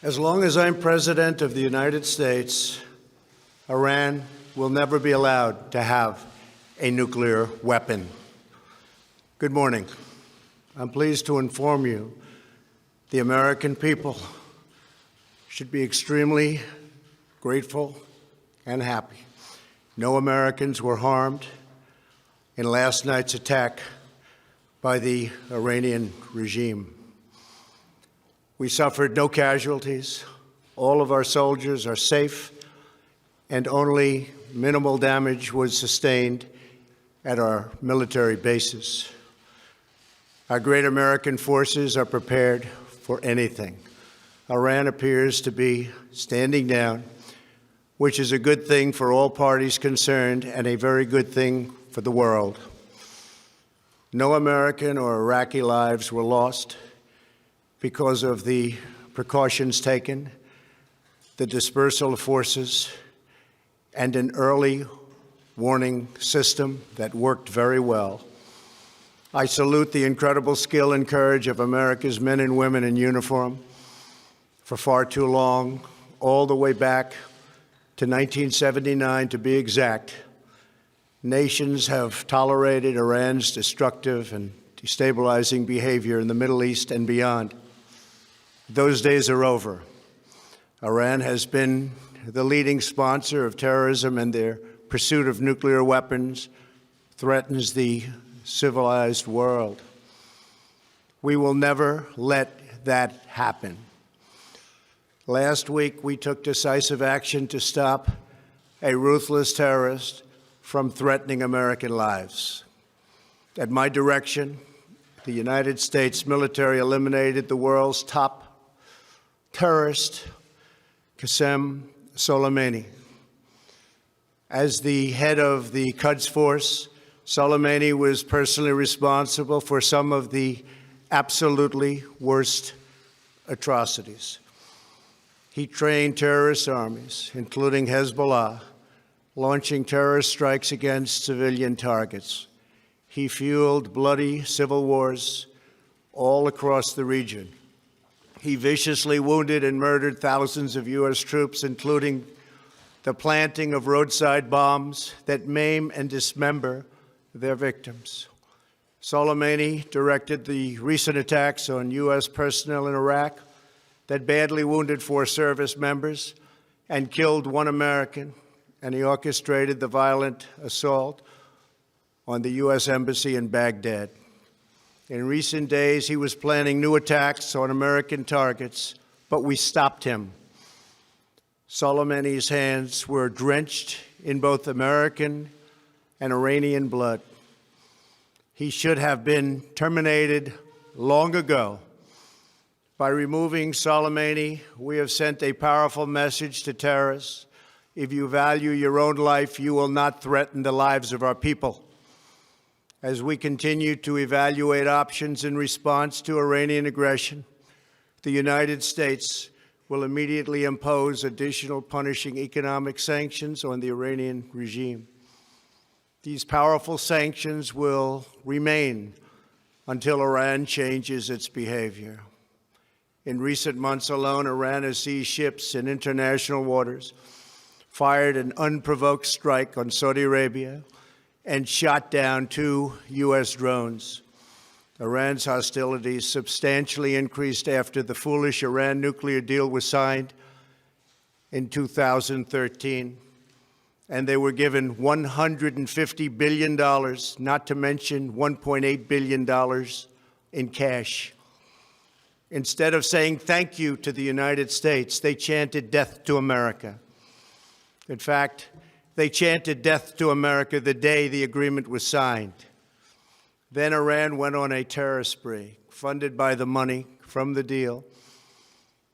As long as I'm President of the United States, Iran will never be allowed to have a nuclear weapon. Good morning. I'm pleased to inform you the American people should be extremely grateful and happy. No Americans were harmed in last night's attack by the Iranian regime. We suffered no casualties. All of our soldiers are safe, and only minimal damage was sustained at our military bases. Our great American forces are prepared for anything. Iran appears to be standing down, which is a good thing for all parties concerned and a very good thing for the world. No American or Iraqi lives were lost because of the precautions taken, the dispersal of forces, and an early warning system that worked very well. I salute the incredible skill and courage of America's men and women in uniform. For far too long, all the way back to 1979 to be exact, nations have tolerated Iran's destructive and destabilizing behavior in the Middle East and beyond. Those days are over. Iran has been the leading sponsor of terrorism, and their pursuit of nuclear weapons threatens the civilized world. We will never let that happen. Last week, we took decisive action to stop a ruthless terrorist from threatening American lives. At my direction, the United States military eliminated the world's top terrorist, Qasem Soleimani. As the head of the Quds Force, Soleimani was personally responsible for some of the absolutely worst atrocities. He trained terrorist armies, including Hezbollah, launching terrorist strikes against civilian targets. He fueled bloody civil wars all across the region. He viciously wounded and murdered thousands of U.S. troops, including the planting of roadside bombs that maim and dismember their victims. Soleimani directed the recent attacks on U.S. personnel in Iraq that badly wounded 4 service members and killed 1 American, and he orchestrated the violent assault on the U.S. Embassy in Baghdad. In recent days, he was planning new attacks on American targets, but we stopped him. Soleimani's hands were drenched in both American and Iranian blood. He should have been terminated long ago. By removing Soleimani, we have sent a powerful message to terrorists. If you value your own life, you will not threaten the lives of our people. As we continue to evaluate options in response to Iranian aggression, the United States will immediately impose additional punishing economic sanctions on the Iranian regime. These powerful sanctions will remain until Iran changes its behavior. In recent months alone, Iran has seized ships in international waters, fired an unprovoked strike on Saudi Arabia, and shot down 2 U.S. drones. Iran's hostilities substantially increased after the foolish Iran nuclear deal was signed in 2013, and they were given $150 billion, not to mention $1.8 billion in cash. Instead of saying thank you to the United States, they chanted death to America. In fact, they chanted death to America the day the agreement was signed. Then Iran went on a terror spree, funded by the money from the deal,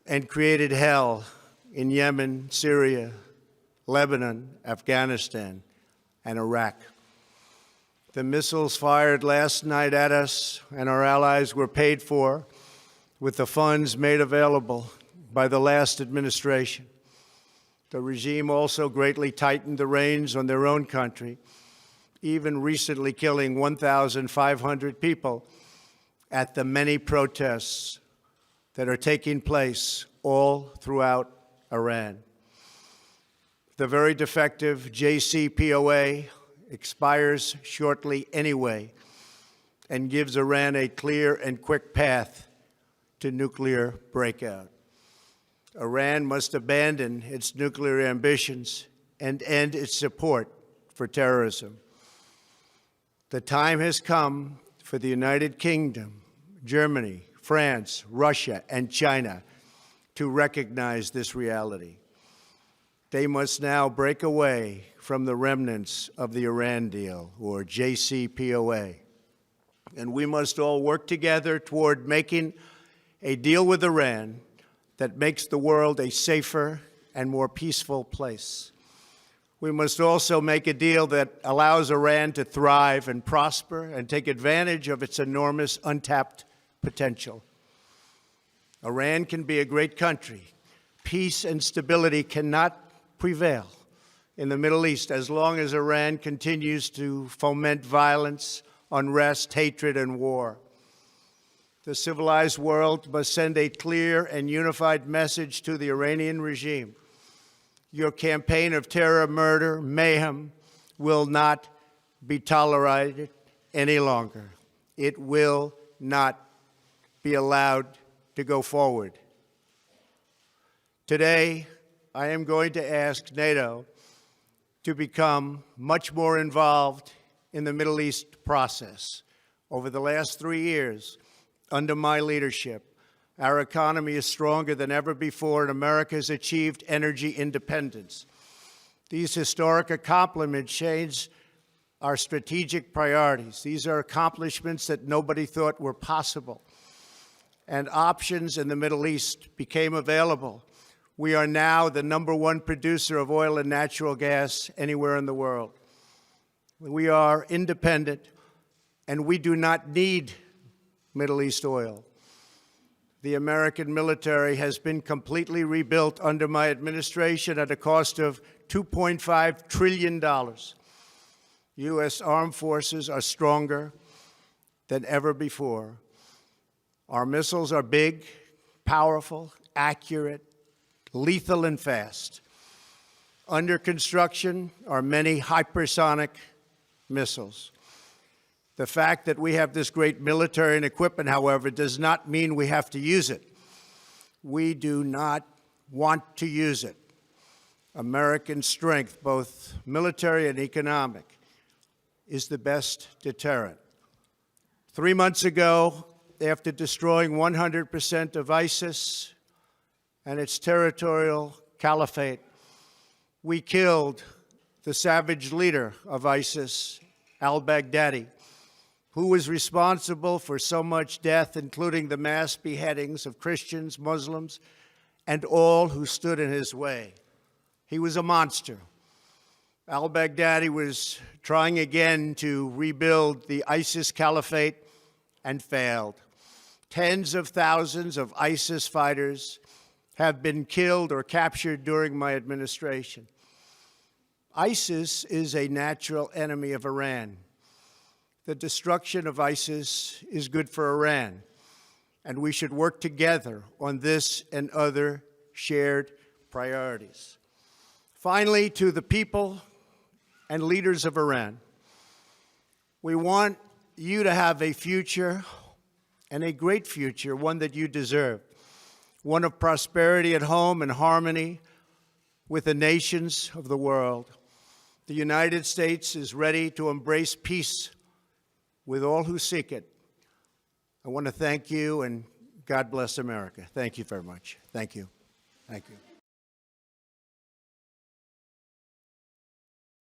and created hell in Yemen, Syria, Lebanon, Afghanistan, and Iraq. The missiles fired last night at us and our allies were paid for with the funds made available by the last administration. The regime also greatly tightened the reins on their own country, even recently killing 1,500 people at the many protests that are taking place all throughout Iran. The very defective JCPOA expires shortly anyway and gives Iran a clear and quick path to nuclear breakout. Iran must abandon its nuclear ambitions and end its support for terrorism. The time has come for the United Kingdom, Germany, France, Russia, and China to recognize this reality. They must now break away from the remnants of the Iran deal, or JCPOA. And we must all work together toward making a deal with Iran that makes the world a safer and more peaceful place. We must also make a deal that allows Iran to thrive and prosper and take advantage of its enormous untapped potential. Iran can be a great country. Peace and stability cannot prevail in the Middle East as long as Iran continues to foment violence, unrest, hatred, and war. The civilized world must send a clear and unified message to the Iranian regime. Your campaign of terror, murder, mayhem will not be tolerated any longer. It will not be allowed to go forward. Today, I am going to ask NATO to become much more involved in the Middle East process. Over the last 3 years, under my leadership, our economy is stronger than ever before, and America has achieved energy independence. These historic accomplishments change our strategic priorities. These are accomplishments that nobody thought were possible. And options in the Middle East became available. We are now the #1 producer of oil and natural gas anywhere in the world. We are independent, and we do not need Middle East oil. The American military has been completely rebuilt under my administration at a cost of $2.5 trillion. U.S. armed forces are stronger than ever before. Our missiles are big, powerful, accurate, lethal, and fast. Under construction are many hypersonic missiles. The fact that we have this great military and equipment, however, does not mean we have to use it. We do not want to use it. American strength, both military and economic, is the best deterrent. 3 months ago, after destroying 100% of ISIS and its territorial caliphate, we killed the savage leader of ISIS, al-Baghdadi, who was responsible for so much death, including the mass beheadings of Christians, Muslims, and all who stood in his way. He was a monster. Al-Baghdadi was trying again to rebuild the ISIS caliphate and failed. Tens of thousands of ISIS fighters have been killed or captured during my administration. ISIS is a natural enemy of Iran. The destruction of ISIS is good for Iran, and we should work together on this and other shared priorities. Finally, to the people and leaders of Iran, we want you to have a future, and a great future, one that you deserve, one of prosperity at home and harmony with the nations of the world. The United States is ready to embrace peace with all who seek it. I want to thank you, and God bless America. Thank you very much. Thank you. Thank you.